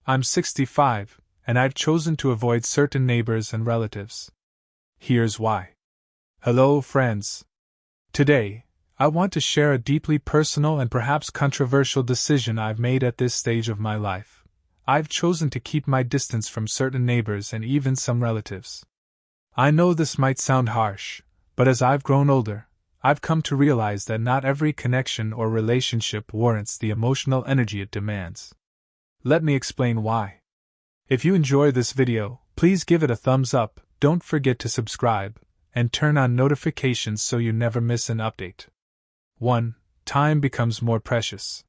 I'm 65, and I've chosen to avoid certain neighbors and relatives. Here's why. Hello, friends. Today, I want to share a deeply personal and perhaps controversial decision I've made at this stage of my life. I've chosen to keep my distance from certain neighbors and even some relatives. I know this might sound harsh, but as I've grown older, I've come to realize that not every connection or relationship warrants the emotional energy it demands. Let me explain why. If you enjoy this video, please give it a thumbs up, don't forget to subscribe, and turn on notifications so you never miss an update. 1. Time becomes more precious.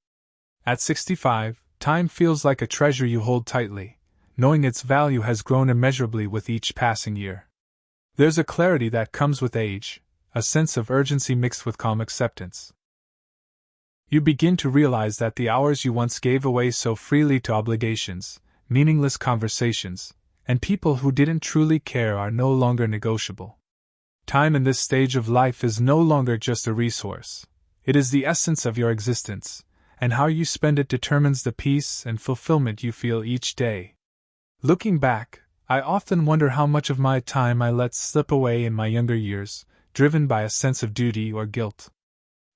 At 65, time feels like a treasure you hold tightly, knowing its value has grown immeasurably with each passing year. There's a clarity that comes with age, a sense of urgency mixed with calm acceptance. You begin to realize that the hours you once gave away so freely to obligations, meaningless conversations, and people who didn't truly care are no longer negotiable. Time in this stage of life is no longer just a resource. It is the essence of your existence, and how you spend it determines the peace and fulfillment you feel each day. Looking back, I often wonder how much of my time I let slip away in my younger years, driven by a sense of duty or guilt.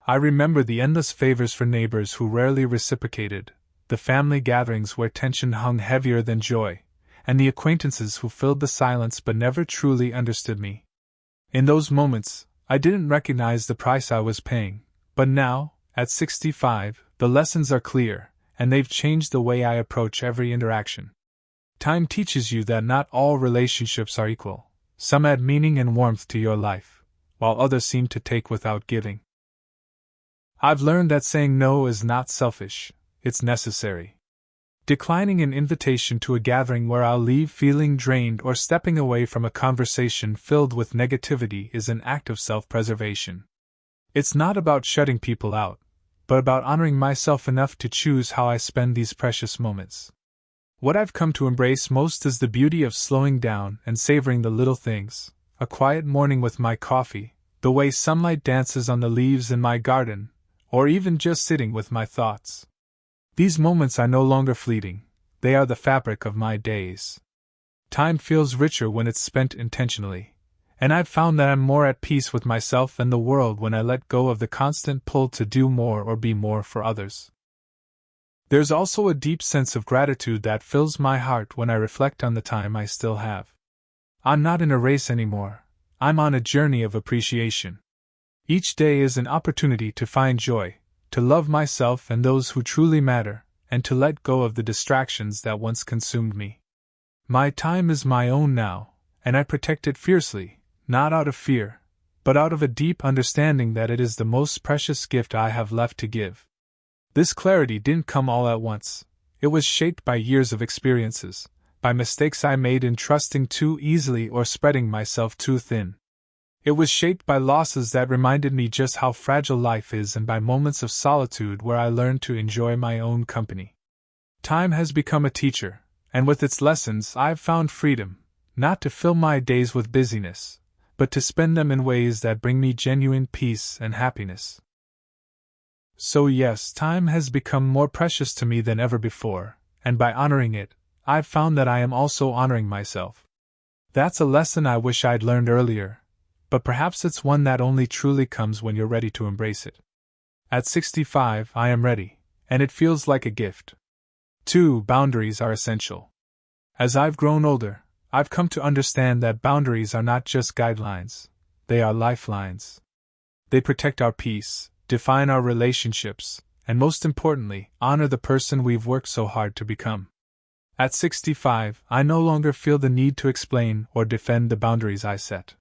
I remember the endless favors for neighbors who rarely reciprocated, the family gatherings where tension hung heavier than joy, and the acquaintances who filled the silence but never truly understood me. In those moments, I didn't recognize the price I was paying, but now, at 65, the lessons are clear, and they've changed the way I approach every interaction. Time teaches you that not all relationships are equal. Some add meaning and warmth to your life, while others seem to take without giving. I've learned that saying no is not selfish, it's necessary. Declining an invitation to a gathering where I'll leave feeling drained or stepping away from a conversation filled with negativity is an act of self-preservation. It's not about shutting people out, but about honoring myself enough to choose how I spend these precious moments. What I've come to embrace most is the beauty of slowing down and savoring the little things, a quiet morning with my coffee, the way sunlight dances on the leaves in my garden, or even just sitting with my thoughts. These moments are no longer fleeting, they are the fabric of my days. Time feels richer when it's spent intentionally, and I've found that I'm more at peace with myself and the world when I let go of the constant pull to do more or be more for others. There's also a deep sense of gratitude that fills my heart when I reflect on the time I still have. I'm not in a race anymore, I'm on a journey of appreciation. Each day is an opportunity to find joy, to love myself and those who truly matter, and to let go of the distractions that once consumed me. My time is my own now, and I protect it fiercely, not out of fear, but out of a deep understanding that it is the most precious gift I have left to give. This clarity didn't come all at once. It was shaped by years of experiences, by mistakes I made in trusting too easily or spreading myself too thin. It was shaped by losses that reminded me just how fragile life is and by moments of solitude where I learned to enjoy my own company. Time has become a teacher, and with its lessons I've found freedom, not to fill my days with busyness, but to spend them in ways that bring me genuine peace and happiness. So yes, time has become more precious to me than ever before, and by honoring it, I've found that I am also honoring myself. That's a lesson I wish I'd learned earlier, but perhaps it's one that only truly comes when you're ready to embrace it. At 65, I am ready, and it feels like a gift. 2. Boundaries are essential. As I've grown older, I've come to understand that boundaries are not just guidelines, they are lifelines. They protect our peace, define our relationships, and most importantly, honor the person we've worked so hard to become. At 65, I no longer feel the need to explain or defend the boundaries I set.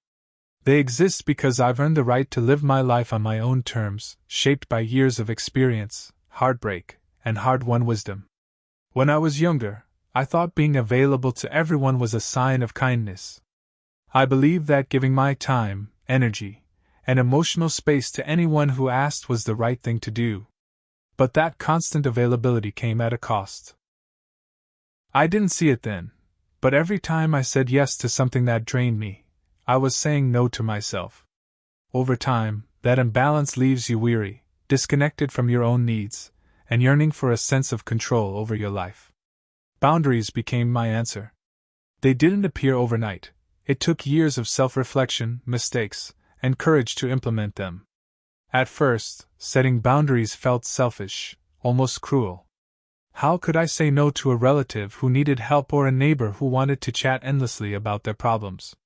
They exist because I've earned the right to live my life on my own terms, shaped by years of experience, heartbreak, and hard-won wisdom. When I was younger, I thought being available to everyone was a sign of kindness. I believed that giving my time, energy, and emotional space to anyone who asked was the right thing to do. But that constant availability came at a cost. I didn't see it then, but every time I said yes to something that drained me, I was saying no to myself. Over time, that imbalance leaves you weary, disconnected from your own needs, and yearning for a sense of control over your life. boundaries became my answer. They didn't appear overnight. It took years of self-reflection, mistakes, and courage to implement them. At first, setting boundaries felt selfish, almost cruel. How could I say no to a relative who needed help or a neighbor who wanted to chat endlessly about their problems?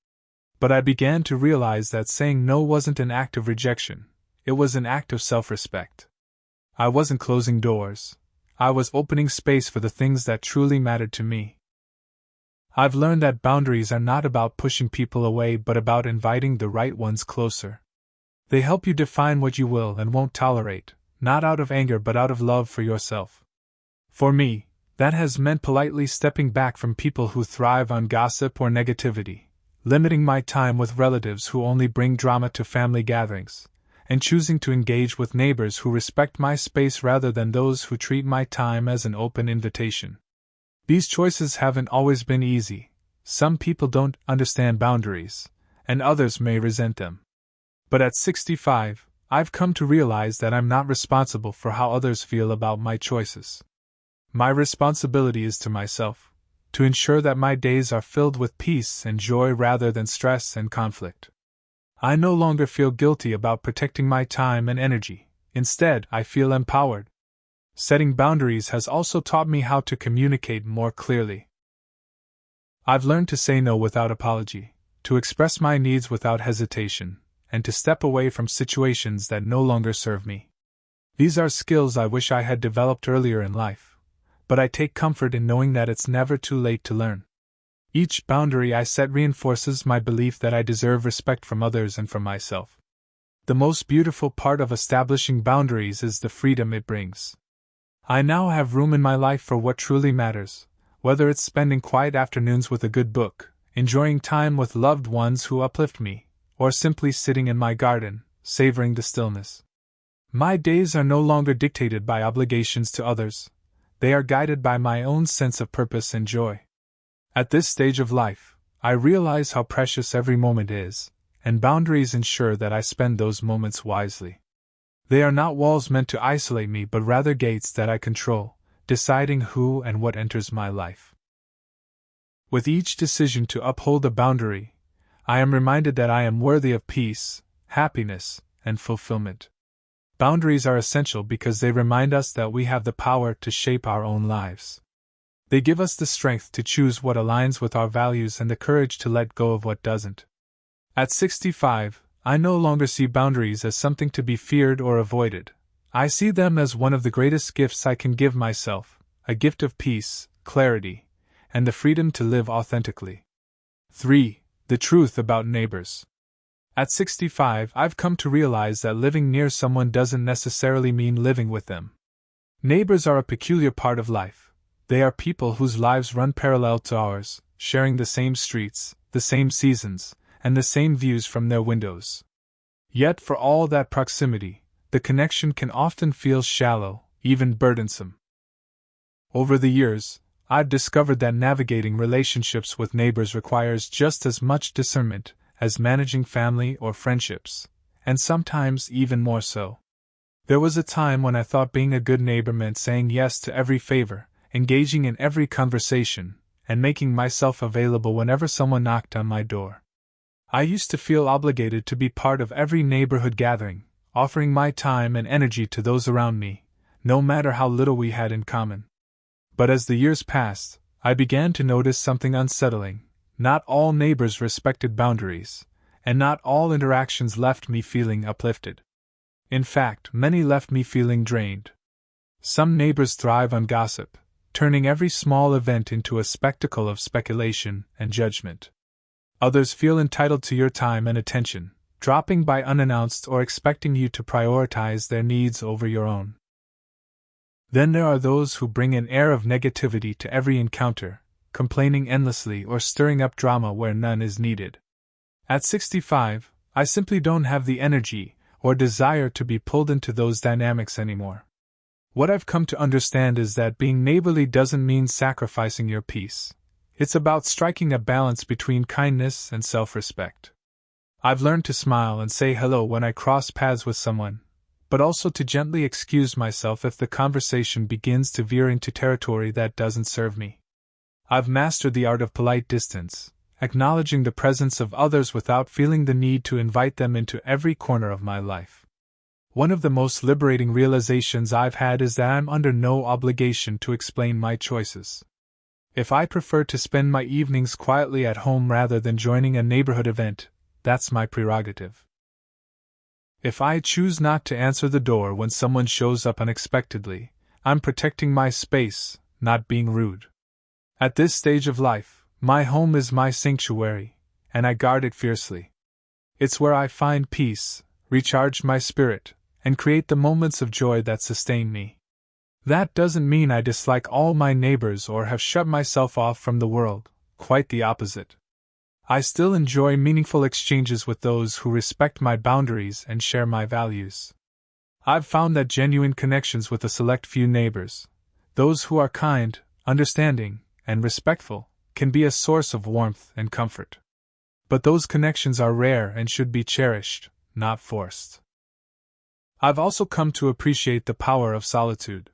But I began to realize that saying no wasn't an act of rejection, it was an act of self-respect. I wasn't closing doors. I was opening space for the things that truly mattered to me. I've learned that boundaries are not about pushing people away but about inviting the right ones closer. They help you define what you will and won't tolerate, not out of anger but out of love for yourself. For me, that has meant politely stepping back from people who thrive on gossip or negativity, limiting my time with relatives who only bring drama to family gatherings, and choosing to engage with neighbors who respect my space rather than those who treat my time as an open invitation. These choices haven't always been easy. Some people don't understand boundaries, and others may resent them. But at 65, I've come to realize that I'm not responsible for how others feel about my choices. My responsibility is to myself, to ensure that my days are filled with peace and joy rather than stress and conflict. I no longer feel guilty about protecting my time and energy. Instead, I feel empowered. Setting boundaries has also taught me how to communicate more clearly. I've learned to say no without apology, to express my needs without hesitation, and to step away from situations that no longer serve me. These are skills I wish I had developed earlier in life, but I take comfort in knowing that it's never too late to learn. Each boundary I set reinforces my belief that I deserve respect from others and from myself. The most beautiful part of establishing boundaries is the freedom it brings. I now have room in my life for what truly matters, whether it's spending quiet afternoons with a good book, enjoying time with loved ones who uplift me, or simply sitting in my garden, savoring the stillness. My days are no longer dictated by obligations to others. They are guided by my own sense of purpose and joy. At this stage of life, I realize how precious every moment is, and boundaries ensure that I spend those moments wisely. They are not walls meant to isolate me but rather gates that I control, deciding who and what enters my life. With each decision to uphold a boundary, I am reminded that I am worthy of peace, happiness, and fulfillment. Boundaries are essential because they remind us that we have the power to shape our own lives. They give us the strength to choose what aligns with our values and the courage to let go of what doesn't. At 65, I no longer see boundaries as something to be feared or avoided. I see them as one of the greatest gifts I can give myself, a gift of peace, clarity, and the freedom to live authentically. 3. The truth about neighbors. At 65, I've come to realize that living near someone doesn't necessarily mean living with them. Neighbors are a peculiar part of life. They are people whose lives run parallel to ours, sharing the same streets, the same seasons, and the same views from their windows. Yet for all that proximity, the connection can often feel shallow, even burdensome. Over the years, I've discovered that navigating relationships with neighbors requires just as much discernment as managing family or friendships, and sometimes even more so. There was a time when I thought being a good neighbor meant saying yes to every favor, engaging in every conversation, and making myself available whenever someone knocked on my door. I used to feel obligated to be part of every neighborhood gathering, offering my time and energy to those around me, no matter how little we had in common. But as the years passed, I began to notice something unsettling. Not all neighbors respected boundaries, and not all interactions left me feeling uplifted. In fact, many left me feeling drained. Some neighbors thrive on gossip, turning every small event into a spectacle of speculation and judgment. Others feel entitled to your time and attention, dropping by unannounced or expecting you to prioritize their needs over your own. Then there are those who bring an air of negativity to every encounter, complaining endlessly or stirring up drama where none is needed. At 65, I simply don't have the energy or desire to be pulled into those dynamics anymore. What I've come to understand is that being neighborly doesn't mean sacrificing your peace. It's about striking a balance between kindness and self-respect. I've learned to smile and say hello when I cross paths with someone, but also to gently excuse myself if the conversation begins to veer into territory that doesn't serve me. I've mastered the art of polite distance, acknowledging the presence of others without feeling the need to invite them into every corner of my life. One of the most liberating realizations I've had is that I'm under no obligation to explain my choices. If I prefer to spend my evenings quietly at home rather than joining a neighborhood event, that's my prerogative. If I choose not to answer the door when someone shows up unexpectedly, I'm protecting my space, not being rude. At this stage of life, my home is my sanctuary, and I guard it fiercely. It's where I find peace, recharge my spirit, and create the moments of joy that sustain me. That doesn't mean I dislike all my neighbors or have shut myself off from the world, quite the opposite. I still enjoy meaningful exchanges with those who respect my boundaries and share my values. I've found that genuine connections with a select few neighbors, those who are kind, understanding, and respectful, can be a source of warmth and comfort. But those connections are rare and should be cherished, not forced. I've also come to appreciate the power of solitude.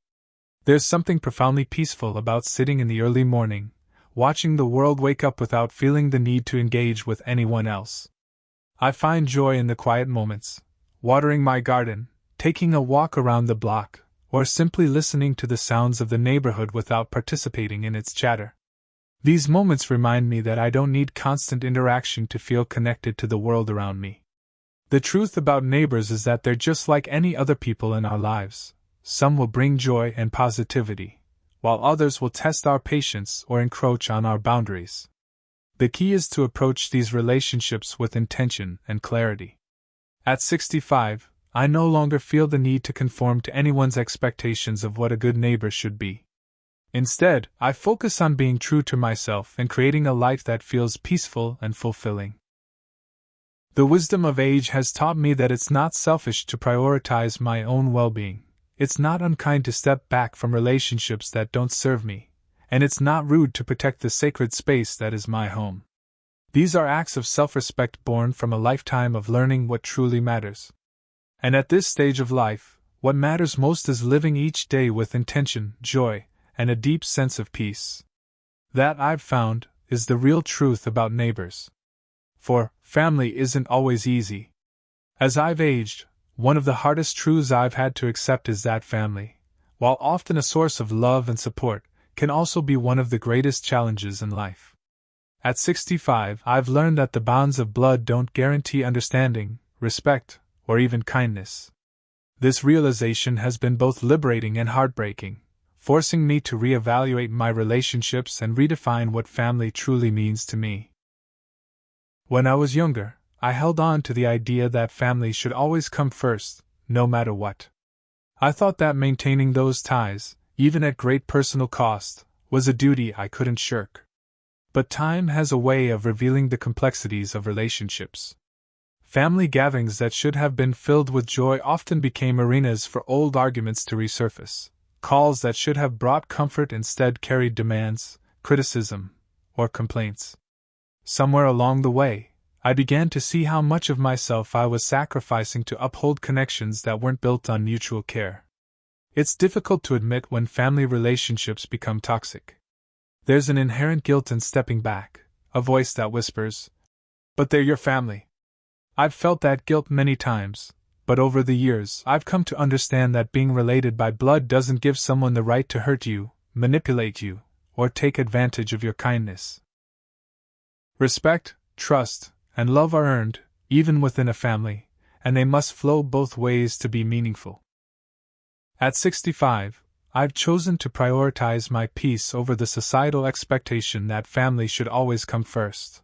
There's something profoundly peaceful about sitting in the early morning, watching the world wake up without feeling the need to engage with anyone else. I find joy in the quiet moments, watering my garden, taking a walk around the block, or simply listening to the sounds of the neighborhood without participating in its chatter. These moments remind me that I don't need constant interaction to feel connected to the world around me. The truth about neighbors is that they're just like any other people in our lives. Some will bring joy and positivity, while others will test our patience or encroach on our boundaries. The key is to approach these relationships with intention and clarity. At 65, I no longer feel the need to conform to anyone's expectations of what a good neighbor should be. Instead, I focus on being true to myself and creating a life that feels peaceful and fulfilling. The wisdom of age has taught me that it's not selfish to prioritize my own well-being. It's not unkind to step back from relationships that don't serve me, and it's not rude to protect the sacred space that is my home. These are acts of self-respect born from a lifetime of learning what truly matters. And at this stage of life, what matters most is living each day with intention, joy, and a deep sense of peace. That, I've found, is the real truth about neighbors. For family isn't always easy. As I've aged, one of the hardest truths I've had to accept is that family, while often a source of love and support, can also be one of the greatest challenges in life. At 65, I've learned that the bonds of blood don't guarantee understanding, respect, or even kindness. This realization has been both liberating and heartbreaking, forcing me to reevaluate my relationships and redefine what family truly means to me. When I was younger, I held on to the idea that family should always come first, no matter what. I thought that maintaining those ties, even at great personal cost, was a duty I couldn't shirk. But time has a way of revealing the complexities of relationships. Family gatherings that should have been filled with joy often became arenas for old arguments to resurface. Calls that should have brought comfort instead carried demands, criticism, or complaints. Somewhere along the way, I began to see how much of myself I was sacrificing to uphold connections that weren't built on mutual care. It's difficult to admit when family relationships become toxic. There's an inherent guilt in stepping back, a voice that whispers, "But they're your family." I've felt that guilt many times, but over the years I've come to understand that being related by blood doesn't give someone the right to hurt you, manipulate you, or take advantage of your kindness. Respect, trust, and love are earned, even within a family, and they must flow both ways to be meaningful. At 65, I've chosen to prioritize my peace over the societal expectation that family should always come first.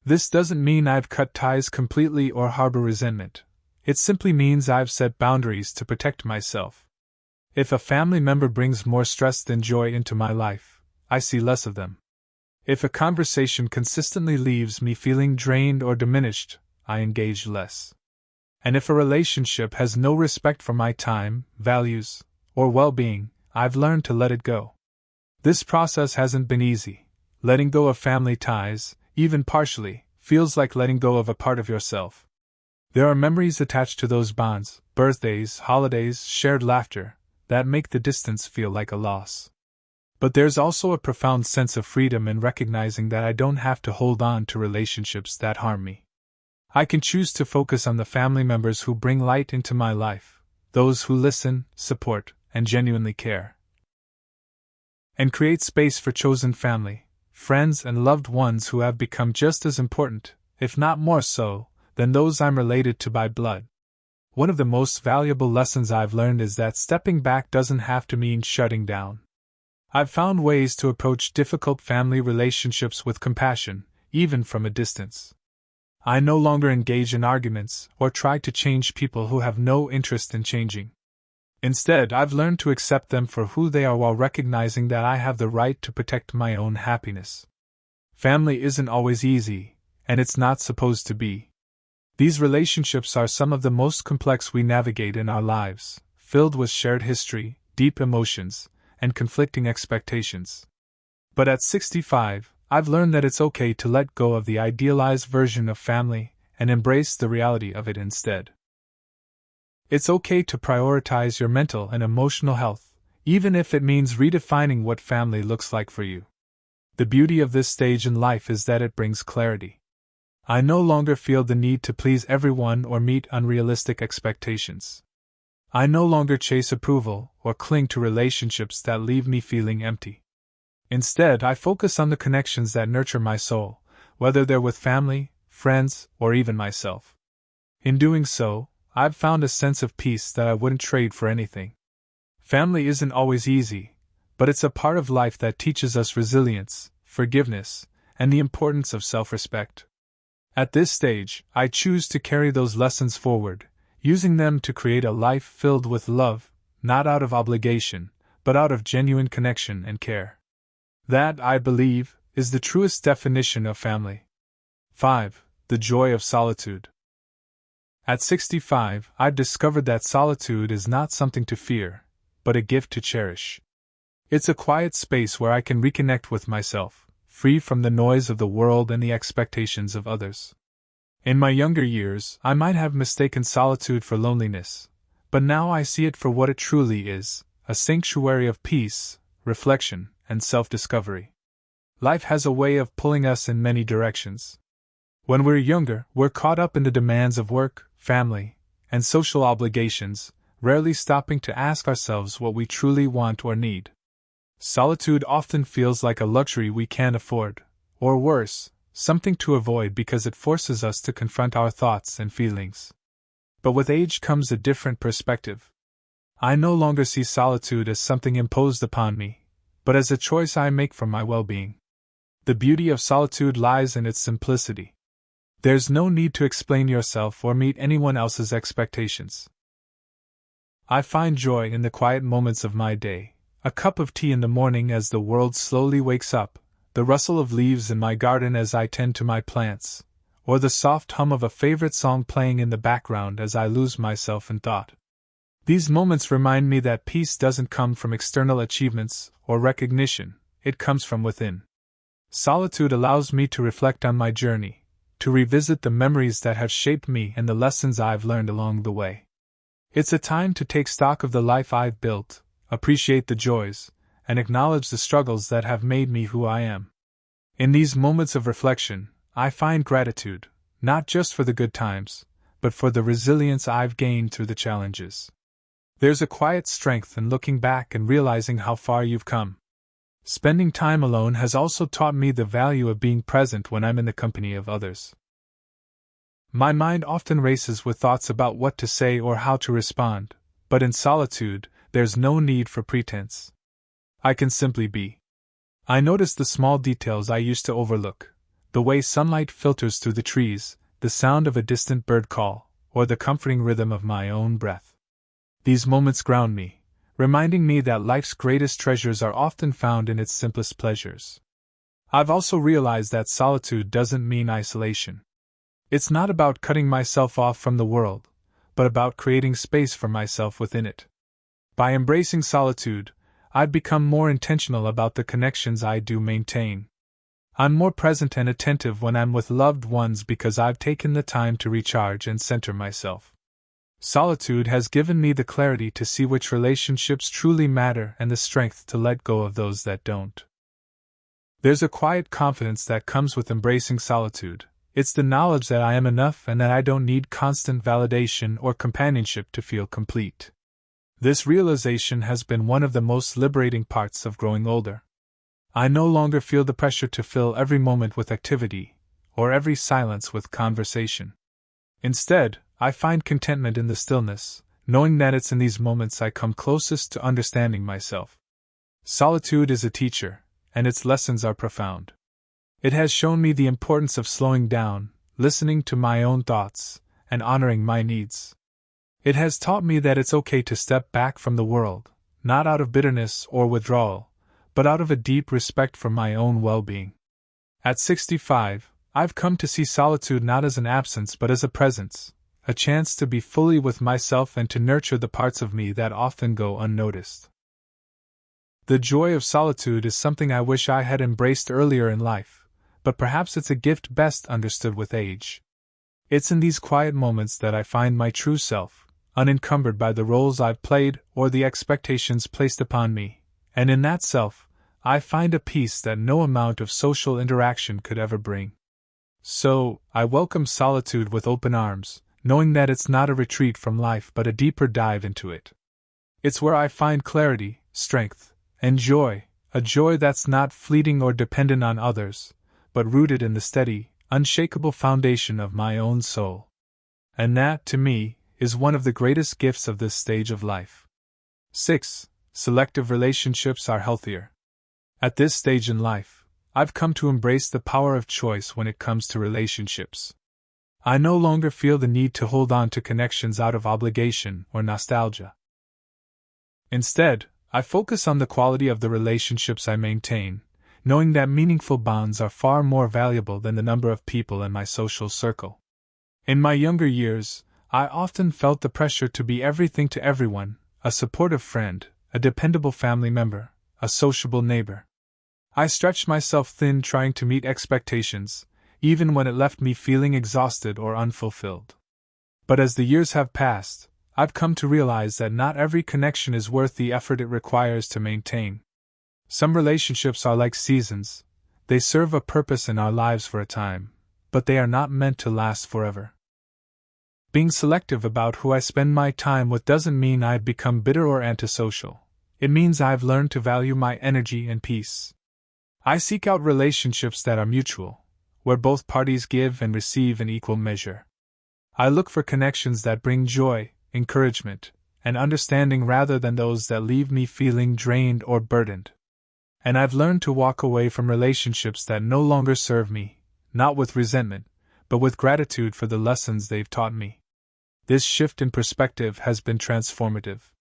This doesn't mean I've cut ties completely or harbor resentment. It simply means I've set boundaries to protect myself. If a family member brings more stress than joy into my life, I see less of them. If a conversation consistently leaves me feeling drained or diminished, I engage less. And if a relationship has no respect for my time, values, or well-being, I've learned to let it go. This process hasn't been easy. Letting go of family ties, even partially, feels like letting go of a part of yourself. There are memories attached to those bonds, birthdays, holidays, shared laughter, that make the distance feel like a loss. But there's also a profound sense of freedom in recognizing that I don't have to hold on to relationships that harm me. I can choose to focus on the family members who bring light into my life, those who listen, support, and genuinely care. And create space for chosen family, friends, and loved ones who have become just as important, if not more so, than those I'm related to by blood. One of the most valuable lessons I've learned is that stepping back doesn't have to mean shutting down. I've found ways to approach difficult family relationships with compassion, even from a distance. I no longer engage in arguments or try to change people who have no interest in changing. Instead, I've learned to accept them for who they are while recognizing that I have the right to protect my own happiness. Family isn't always easy, and it's not supposed to be. These relationships are some of the most complex we navigate in our lives, filled with shared history, deep emotions, and conflicting expectations. But at 65, I've learned that it's okay to let go of the idealized version of family and embrace the reality of it instead. It's okay to prioritize your mental and emotional health, even if it means redefining what family looks like for you. The beauty of this stage in life is that it brings clarity. I no longer feel the need to please everyone or meet unrealistic expectations. I no longer chase approval or cling to relationships that leave me feeling empty. Instead, I focus on the connections that nurture my soul, whether they're with family, friends, or even myself. In doing so, I've found a sense of peace that I wouldn't trade for anything. Family isn't always easy, but it's a part of life that teaches us resilience, forgiveness, and the importance of self-respect. At this stage, I choose to carry those lessons forward, using them to create a life filled with love, not out of obligation, but out of genuine connection and care. That, I believe, is the truest definition of family. 5. The joy of solitude. At 65, I've discovered that solitude is not something to fear, but a gift to cherish. It's a quiet space where I can reconnect with myself, free from the noise of the world and the expectations of others. In my younger years, I might have mistaken solitude for loneliness, but now I see it for what it truly is, a sanctuary of peace, reflection, and self-discovery. Life has a way of pulling us in many directions. When we're younger, we're caught up in the demands of work, family, and social obligations, rarely stopping to ask ourselves what we truly want or need. Solitude often feels like a luxury we can't afford, or worse, something to avoid because it forces us to confront our thoughts and feelings. But with age comes a different perspective. I no longer see solitude as something imposed upon me, but as a choice I make for my well-being. The beauty of solitude lies in its simplicity. There's no need to explain yourself or meet anyone else's expectations. I find joy in the quiet moments of my day. A cup of tea in the morning as the world slowly wakes up, the rustle of leaves in my garden as I tend to my plants, or the soft hum of a favorite song playing in the background as I lose myself in thought. These moments remind me that peace doesn't come from external achievements or recognition, it comes from within. Solitude allows me to reflect on my journey, to revisit the memories that have shaped me and the lessons I've learned along the way. It's a time to take stock of the life I've built, appreciate the joys, and acknowledge the struggles that have made me who I am. In these moments of reflection, I find gratitude, not just for the good times, but for the resilience I've gained through the challenges. There's a quiet strength in looking back and realizing how far you've come. Spending time alone has also taught me the value of being present when I'm in the company of others. My mind often races with thoughts about what to say or how to respond, but in solitude, there's no need for pretense. I can simply be. I notice the small details I used to overlook, the way sunlight filters through the trees, the sound of a distant bird call, or the comforting rhythm of my own breath. These moments ground me, reminding me that life's greatest treasures are often found in its simplest pleasures. I've also realized that solitude doesn't mean isolation. It's not about cutting myself off from the world, but about creating space for myself within it. By embracing solitude, I've become more intentional about the connections I do maintain. I'm more present and attentive when I'm with loved ones because I've taken the time to recharge and center myself. Solitude has given me the clarity to see which relationships truly matter and the strength to let go of those that don't. There's a quiet confidence that comes with embracing solitude. It's the knowledge that I am enough and that I don't need constant validation or companionship to feel complete. This realization has been one of the most liberating parts of growing older. I no longer feel the pressure to fill every moment with activity, or every silence with conversation. Instead, I find contentment in the stillness, knowing that it's in these moments I come closest to understanding myself. Solitude is a teacher, and its lessons are profound. It has shown me the importance of slowing down, listening to my own thoughts, and honoring my needs. It has taught me that it's okay to step back from the world, not out of bitterness or withdrawal, but out of a deep respect for my own well-being. At 65, I've come to see solitude not as an absence but as a presence, a chance to be fully with myself and to nurture the parts of me that often go unnoticed. The joy of solitude is something I wish I had embraced earlier in life, but perhaps it's a gift best understood with age. It's in these quiet moments that I find my true self, unencumbered by the roles I've played or the expectations placed upon me, and in that self, I find a peace that no amount of social interaction could ever bring. So, I welcome solitude with open arms, knowing that it's not a retreat from life but a deeper dive into it. It's where I find clarity, strength, and joy, a joy that's not fleeting or dependent on others, but rooted in the steady, unshakable foundation of my own soul. And that, to me, is one of the greatest gifts of this stage of life. 6. Selective relationships are healthier. At this stage in life, I've come to embrace the power of choice when it comes to relationships. I no longer feel the need to hold on to connections out of obligation or nostalgia. Instead, I focus on the quality of the relationships I maintain, knowing that meaningful bonds are far more valuable than the number of people in my social circle. In my younger years, I often felt the pressure to be everything to everyone, a supportive friend, a dependable family member, a sociable neighbor. I stretched myself thin trying to meet expectations, even when it left me feeling exhausted or unfulfilled. But as the years have passed, I've come to realize that not every connection is worth the effort it requires to maintain. Some relationships are like seasons. They serve a purpose in our lives for a time, but they are not meant to last forever. Being selective about who I spend my time with doesn't mean I've become bitter or antisocial. It means I've learned to value my energy and peace. I seek out relationships that are mutual, where both parties give and receive in equal measure. I look for connections that bring joy, encouragement, and understanding rather than those that leave me feeling drained or burdened. And I've learned to walk away from relationships that no longer serve me, not with resentment, but with gratitude for the lessons they've taught me. This shift in perspective has been transformative.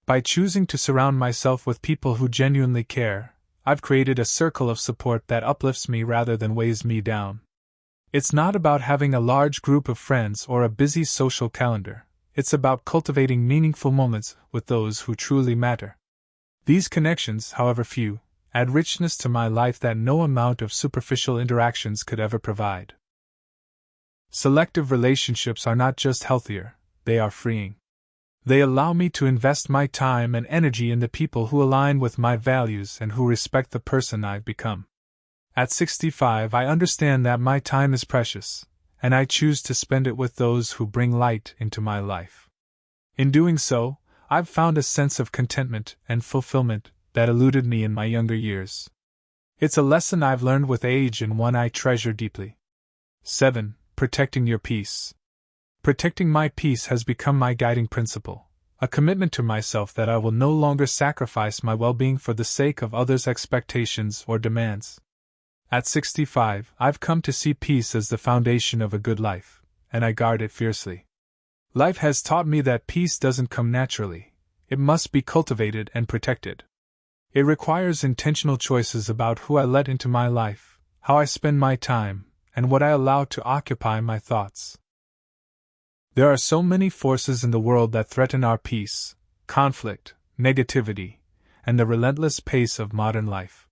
By choosing to surround myself with people who genuinely care, I've created a circle of support that uplifts me rather than weighs me down. It's not about having a large group of friends or a busy social calendar. It's about cultivating meaningful moments with those who truly matter. These connections, however few, add richness to my life that no amount of superficial interactions could ever provide. Selective relationships are not just healthier, they are freeing. They allow me to invest my time and energy in the people who align with my values and who respect the person I've become. At 65, I understand that my time is precious, and I choose to spend it with those who bring light into my life. In doing so, I've found a sense of contentment and fulfillment that eluded me in my younger years. It's a lesson I've learned with age and one I treasure deeply. 7. Protecting your peace. Protecting my peace has become my guiding principle, a commitment to myself that I will no longer sacrifice my well-being for the sake of others' expectations or demands. At 65, I've come to see peace as the foundation of a good life, and I guard it fiercely. Life has taught me that peace doesn't come naturally. It must be cultivated and protected. It requires intentional choices about who I let into my life, how I spend my time, and what I allow to occupy my thoughts. There are so many forces in the world that threaten our peace: conflict, negativity, and the relentless pace of modern life.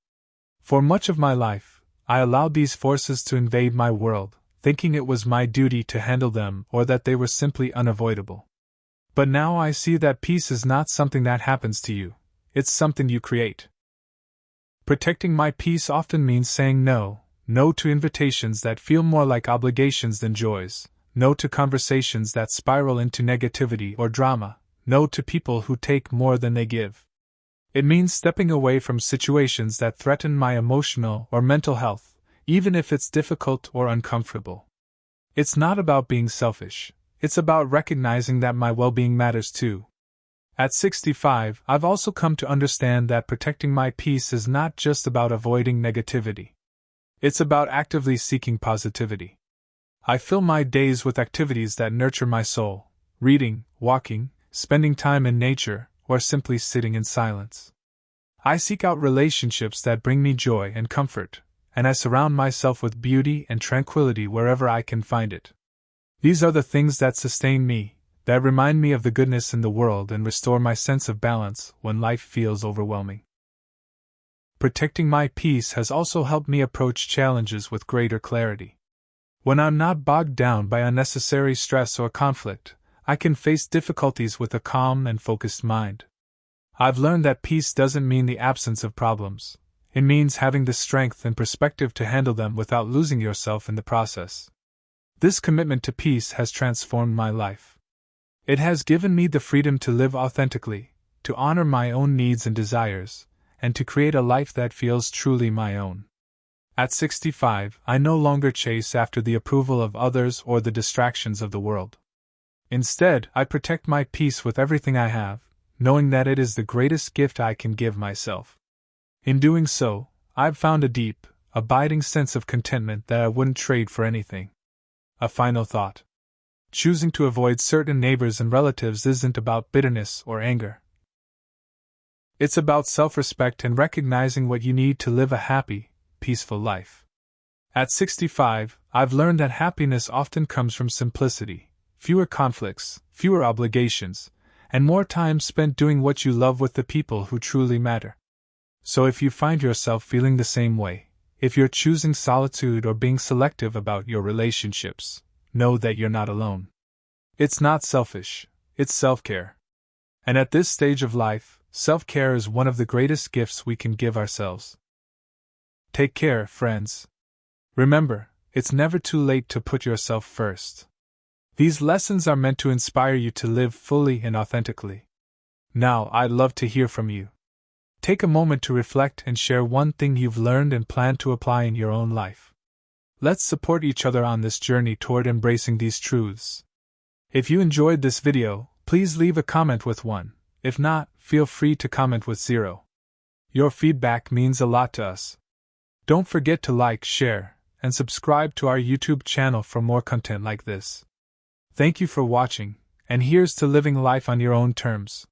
For much of my life, I allowed these forces to invade my world, thinking it was my duty to handle them or that they were simply unavoidable. But now I see that peace is not something that happens to you, it's something you create. Protecting my peace often means saying no to invitations that feel more like obligations than joys, no to conversations that spiral into negativity or drama, no to people who take more than they give. It means stepping away from situations that threaten my emotional or mental health, even if it's difficult or uncomfortable. It's not about being selfish, it's about recognizing that my well-being matters too. At 65, I've also come to understand that protecting my peace is not just about avoiding negativity. It's about actively seeking positivity. I fill my days with activities that nurture my soul, reading, walking, spending time in nature, or simply sitting in silence. I seek out relationships that bring me joy and comfort, and I surround myself with beauty and tranquility wherever I can find it. These are the things that sustain me, that remind me of the goodness in the world and restore my sense of balance when life feels overwhelming. Protecting my peace has also helped me approach challenges with greater clarity. When I'm not bogged down by unnecessary stress or conflict, I can face difficulties with a calm and focused mind. I've learned that peace doesn't mean the absence of problems. It means having the strength and perspective to handle them without losing yourself in the process. This commitment to peace has transformed my life. It has given me the freedom to live authentically, to honor my own needs and desires, and to create a life that feels truly my own. At 65, I no longer chase after the approval of others or the distractions of the world. Instead, I protect my peace with everything I have, knowing that it is the greatest gift I can give myself. In doing so, I've found a deep, abiding sense of contentment that I wouldn't trade for anything. A final thought. Choosing to avoid certain neighbors and relatives isn't about bitterness or anger. It's about self-respect and recognizing what you need to live a happy, peaceful life. At 65, I've learned that happiness often comes from simplicity, fewer conflicts, fewer obligations, and more time spent doing what you love with the people who truly matter. So if you find yourself feeling the same way, if you're choosing solitude or being selective about your relationships, know that you're not alone. It's not selfish, it's self-care. And at this stage of life, self-care is one of the greatest gifts we can give ourselves. Take care, friends. Remember, it's never too late to put yourself first. These lessons are meant to inspire you to live fully and authentically. Now, I'd love to hear from you. Take a moment to reflect and share one thing you've learned and plan to apply in your own life. Let's support each other on this journey toward embracing these truths. If you enjoyed this video, please leave a comment with 1. If not, feel free to comment with 0. Your feedback means a lot to us. Don't forget to like, share, and subscribe to our YouTube channel for more content like this. Thank you for watching, and here's to living life on your own terms.